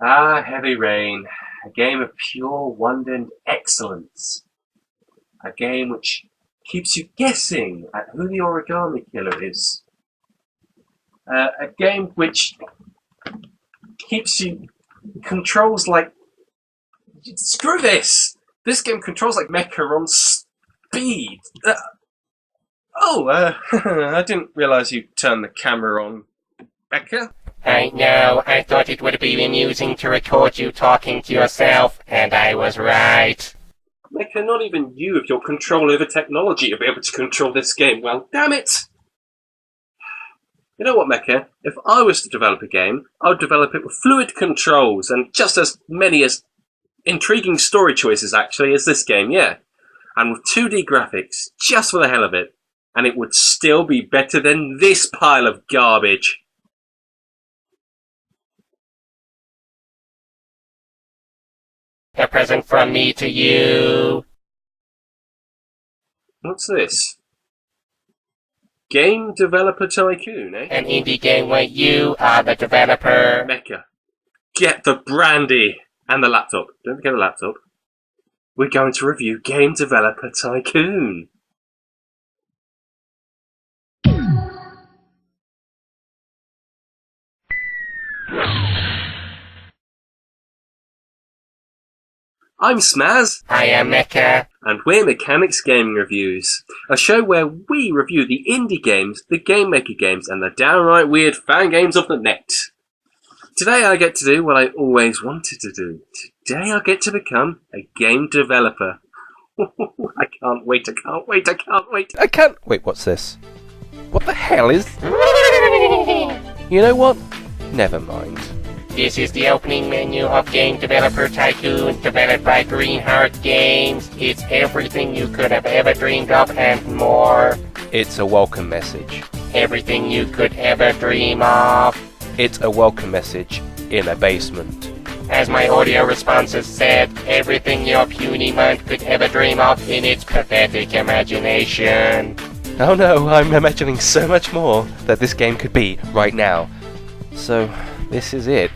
Ah, Heavy Rain, a game of pure wonder and excellence. A game which keeps you guessing at who the origami killer is. A game which keeps you controls like screw this. This game controls like Mecha on speed. I didn't realize you turned the camera on, Mecha. I know, I thought it would be amusing to record you talking to yourself, and I was right. Mecha, not even you, with your control over technology, will be able to control this game. Well, damn it! You know what, Mecha? If I was to develop a game, I would develop it with fluid controls and just as many as intriguing story choices, actually, as this game, yeah. And with 2D graphics, just for the hell of it. And it would still be better than this pile of garbage. A present from me to you. What's this? Game Developer Tycoon, eh? An indie game where you are the developer. Mecha, get the brandy and the laptop. Don't forget the laptop. We're going to review Game Developer Tycoon. I'm Smaz. I am Mecha. And we're Mechanix Gaming Reviews, a show where we review the indie games, the game maker games, and the downright weird fan games of the net. Today I get to do what I always wanted to do. Today I get to become a game developer. I can't wait. Wait, what's this? What the hell is... You know what? Never mind. This is the opening menu of Game Developer Tycoon, developed by Greenheart Games. It's everything you could have ever dreamed of and more. It's a welcome message. Everything you could ever dream of. It's a welcome message in a basement. As my audio responses said, everything your puny mind could ever dream of in its pathetic imagination. Oh no, I'm imagining so much more that this game could be right now. So, this is it.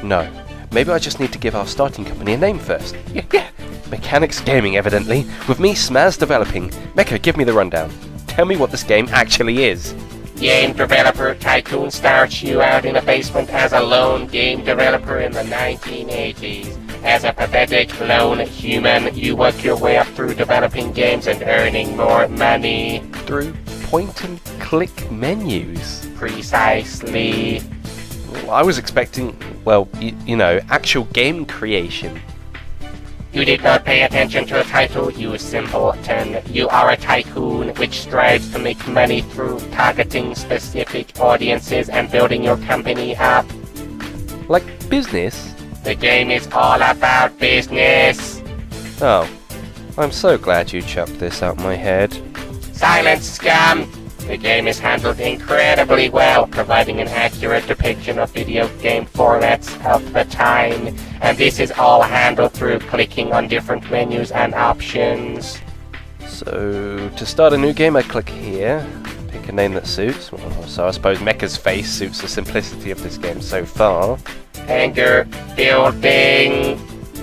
No, maybe I just need to give our starting company a name first. Yeah. Mechanix Gaming, evidently, with me, Smaz, developing. Mecha, give me the rundown. Tell me what this game actually is. Game Developer Tycoon starts you out in a basement as a lone game developer in the 1980s. As a pathetic lone human, you work your way up through developing games and earning more money. Through point-and-click menus? Precisely. I was expecting, well, you know, actual game creation. You did not pay attention to the title, you simpleton. You are a tycoon which strives to make money through targeting specific audiences and building your company up. Like business? The game is all about business. Oh, I'm so glad you chucked this out my head. Silence, scum! The game is handled incredibly well, providing an accurate depiction of video game formats of the time, and this is all handled through clicking on different menus and options. So, to start a new game, I click here, pick a name that suits. Well, so I suppose Mecha's face suits the simplicity of this game so far. Anger building.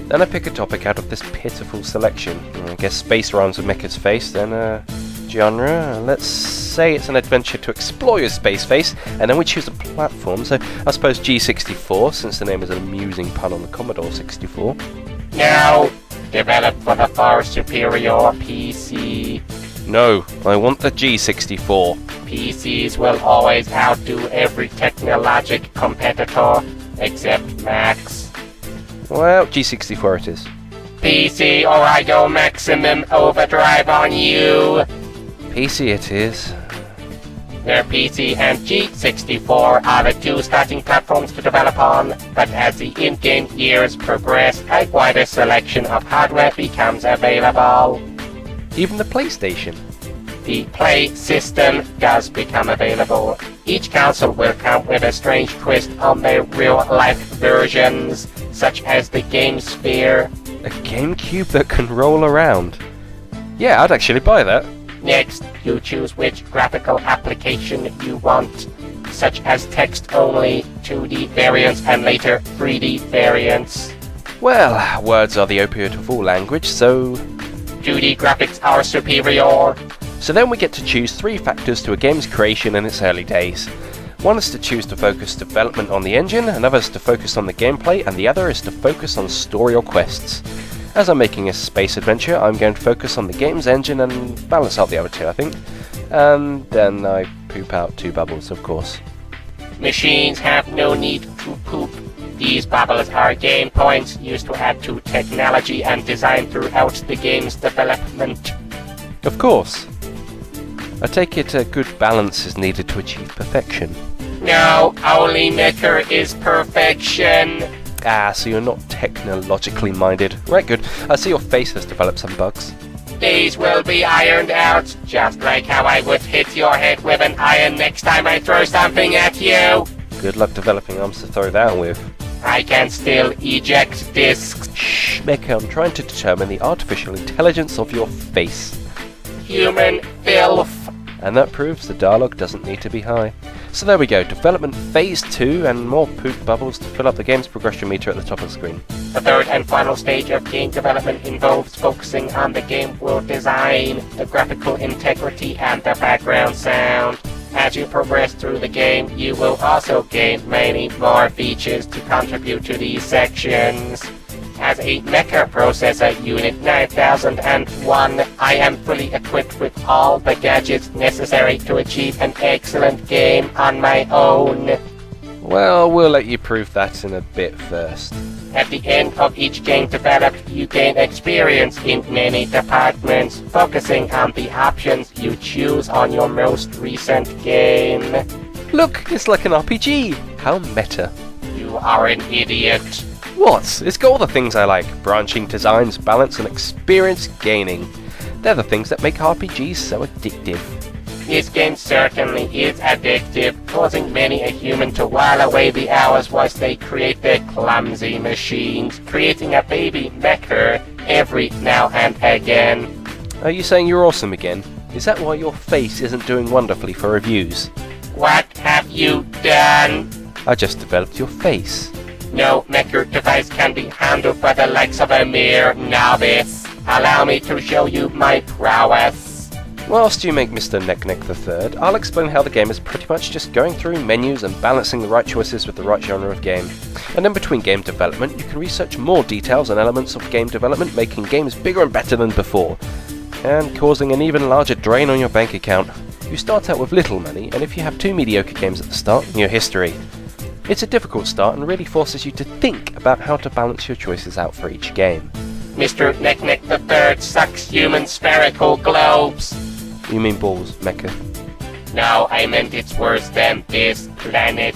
Then I pick a topic out of this pitiful selection. I guess space rhymes with Mecha's face, then genre, let's say it's an adventure to explore your space face, and then we choose a platform, so I suppose G64, since the name is an amusing pun on the Commodore 64. No! Developed for the far superior PC. No, I want the G64. PCs will always outdo every technologic competitor, except Macs. Well, G64 it is. PC or I go maximum overdrive on you! PC it is. Their PC and G64 are the two starting platforms to develop on, but as the in-game years progress, a wider selection of hardware becomes available. Even the PlayStation. The Play system does become available. Each console will come with a strange twist on their real-life versions, such as the Game Sphere. A GameCube that can roll around. Yeah, I'd actually buy that. Next, you choose which graphical application you want. such as text-only, 2D variants, and later 3D variants. Well, words are the opiate of all language, so 2D graphics are superior. So then we get to choose 3 factors to a game's creation in its early days. One is to choose to focus development on the engine, another is to focus on the gameplay, and the other is to focus on story or quests. As I'm making a space adventure, I'm going to focus on the game's engine and balance out the other 2, I think. And then I poop out 2 bubbles, of course. Machines have no need to poop. These bubbles are game points used to add to technology and design throughout the game's development. Of course. I take it a good balance is needed to achieve perfection. No, only Mecha is perfection. Ah, so you're not technologically minded. Right, good. I see your face has developed some bugs. These will be ironed out, just like how I would hit your head with an iron next time I throw something at you. Good luck developing arms to throw that with. I can still eject discs. Shh, Mecha, I'm trying to determine the artificial intelligence of your face. Human filth. And that proves the dialogue doesn't need to be high. So there we go, development phase 2 and more poop bubbles to fill up the game's progression meter at the top of the screen. The third and final stage of game development involves focusing on the game world design, the graphical integrity, and the background sound. As you progress through the game, you will also gain many more features to contribute to these sections. As a Mecha Processor Unit 9001, I am fully equipped with all the gadgets necessary to achieve an excellent game on my own. Well, we'll let you prove that in a bit first. At the end of each game developed, you gain experience in many departments, focusing on the options you choose on your most recent game. Look, it's like an RPG! How meta. You are an idiot. What? It's got all the things I like. Branching designs, balance, and experience gaining. They're the things that make RPGs so addictive. This game certainly is addictive, causing many a human to while away the hours whilst they create their clumsy machines, creating a baby Mecha every now and again. Are you saying you're awesome again? Is that why your face isn't doing wonderfully for reviews? What have you done? I just developed your face. No Mecha device can be handled by the likes of a mere novice. Allow me to show you my prowess. Whilst you make Mr. Neck III, I'll explain how the game is pretty much just going through menus and balancing the right choices with the right genre of game. And in between game development, you can research more details and elements of game development, making games bigger and better than before, and causing an even larger drain on your bank account. You start out with little money, and if you have 2 mediocre games at the start, you're history. It's a difficult start and really forces you to think about how to balance your choices out for each game. Mr. Neck III sucks human spherical globes. You mean balls, Mecha? No, I meant it's worse than this planet.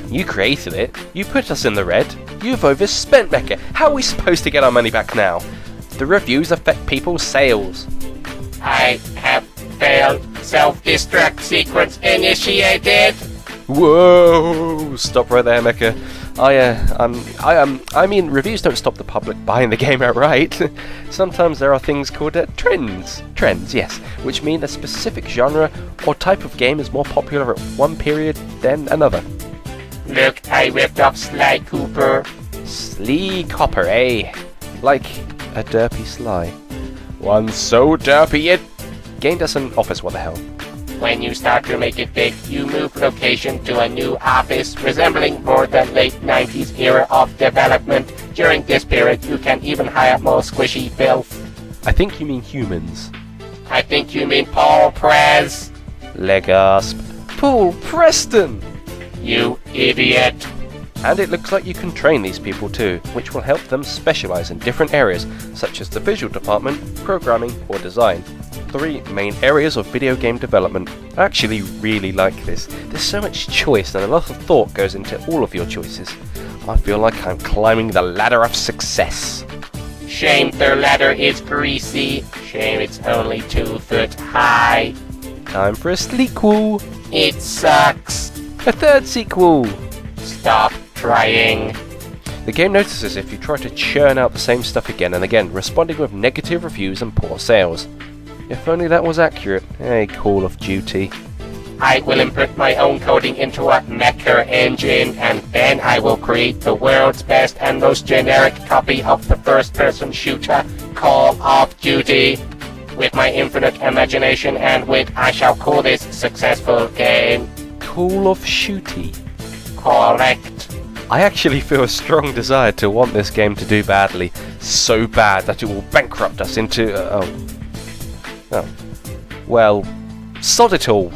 You created it. You put us in the red. You've overspent, Mecha. How are we supposed to get our money back now? The reviews affect people's sales. I have failed. Self-destruct sequence initiated. Whoa! Stop right there, Mecha. I mean, reviews don't stop the public buying the game outright. Sometimes there are things called trends. Trends, yes, which mean a specific genre or type of game is more popular at one period than another. Look, I ripped off Sly Cooper. Sly Copper, eh? Like a derpy Sly. One so derpy it gained us an office, what the hell. When you start to make it big, you move location to a new office resembling more the late 90s era of development. During this period, you can even hire more squishy filth. I think you mean humans. I think you mean Paul Prez. Legasp. Paul Preston! You idiot. And it looks like you can train these people too, which will help them specialize in different areas, such as the visual department, programming, or design. 3 main areas of video game development. I actually really like this. There's so much choice and a lot of thought goes into all of your choices. I feel like I'm climbing the ladder of success. Shame their ladder is greasy. Shame it's only 2 foot high. Time for a sequel. It sucks. A 3rd sequel. Stop trying. The game notices if you try to churn out the same stuff again and again, responding with negative reviews and poor sales. If only that was accurate. Hey, Call of Duty. I will input my own coding into a Mecha engine, and then I will create the world's best and most generic copy of the first-person shooter Call of Duty. With my infinite imagination and wit, I shall call this successful game. Call of Shooty. Correct. I actually feel a strong desire to want this game to do badly. So bad that it will bankrupt us into... Well, sod it all.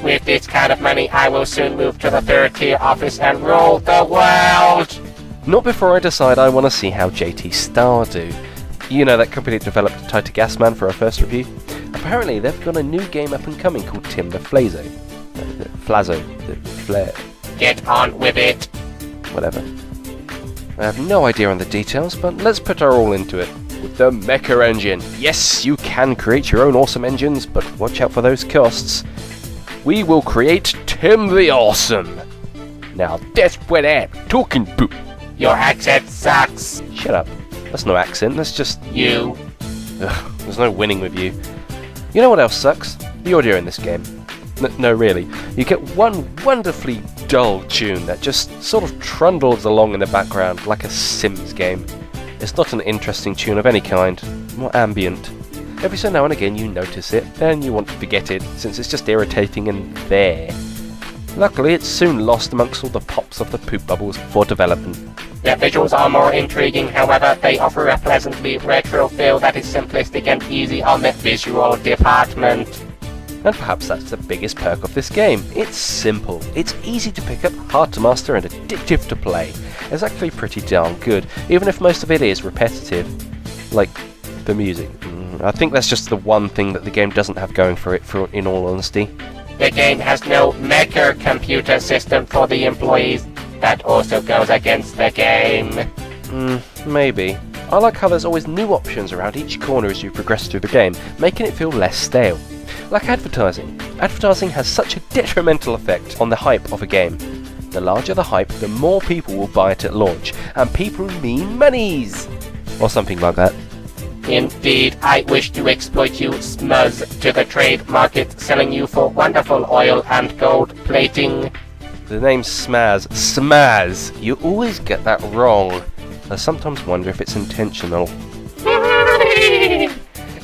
With this kind of money, I will soon move to the third-tier office and rule the world! Not before I decide I want to see how JT Star do. You know, that company that developed Tighter Gasman for our first review? Apparently, they've got a new game up and coming called Tim the Flazo. Get on with it. Whatever. I have no idea on the details, but let's put our all into it. With the Mecha engine. Yes, you can create your own awesome engines, but watch out for those costs. We will create Tim the Awesome. Now that's what I'm talking about. Your accent sucks. Shut up. That's no accent, that's just... You. Ugh, there's no winning with you. You know what else sucks? The audio in this game. No, really. You get one wonderfully dull tune that just sort of trundles along in the background like a Sims game. It's not an interesting tune of any kind, more ambient. Every so now and again you notice it, then you want to forget it, since it's just irritating and there. Luckily, it's soon lost amongst all the pops of the poop bubbles for development. The visuals are more intriguing, however, they offer a pleasantly retro feel that is simplistic and easy on the visual department. And perhaps that's the biggest perk of this game. It's simple, it's easy to pick up, hard to master and addictive to play. It's actually pretty darn good, even if most of it is repetitive. Like, the music. I think that's just the one thing that the game doesn't have going for it, in all honesty. The game has no Mecha computer system for the employees. That also goes against the game. Maybe. I like how there's always new options around each corner as you progress through the game, making it feel less stale. Like advertising. Advertising has such a detrimental effect on the hype of a game. The larger the hype, the more people will buy it at launch, and people mean monies! Or something like that. Indeed, I wish to exploit you, Smaz, to the trade market, selling you for wonderful oil and gold plating. The name's Smaz. Smaz! You always get that wrong. I sometimes wonder if it's intentional.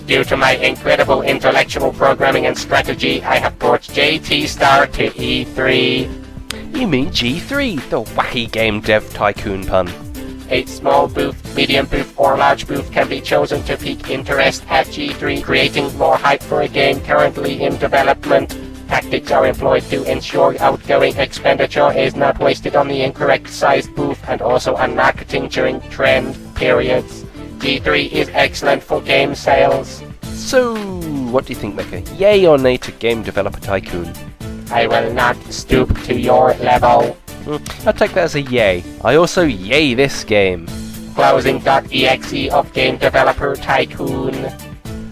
Due to my incredible intellectual programming and strategy, I have brought JT Star to E3. You mean G3, the wacky Game Dev Tycoon pun. A small booth, medium booth, or large booth can be chosen to pique interest at G3, creating more hype for a game currently in development. Tactics are employed to ensure outgoing expenditure is not wasted on the incorrect sized booth, and also on marketing during trend periods. G3 is excellent for game sales. So, what do you think, Mecha? Yay or nay to Game Developer Tycoon? I will not stoop to your level. I'll take that as a yay. I also yay this game. Closing.exe of Game Developer Tycoon.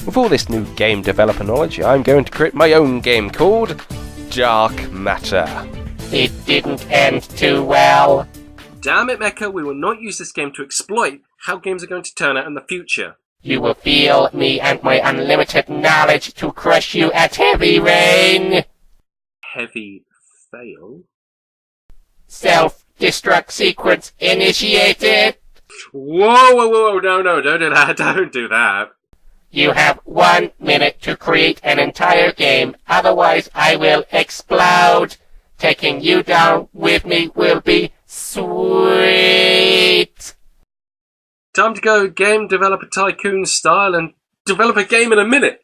With all this new game developer knowledge, I'm going to create my own game called Dark Matter. It didn't end too well. Damn it, Mecha, we will not use this game to exploit how games are going to turn out in the future. You will feel me and my unlimited knowledge to crush you at heavy rain. Heavy fail? Self-destruct sequence initiated. Whoa, no, don't do that, don't do that. You have 1 minute to create an entire game, otherwise I will explode. Taking you down with me will be sweet. Time to go Game Developer Tycoon style and develop a game in a minute.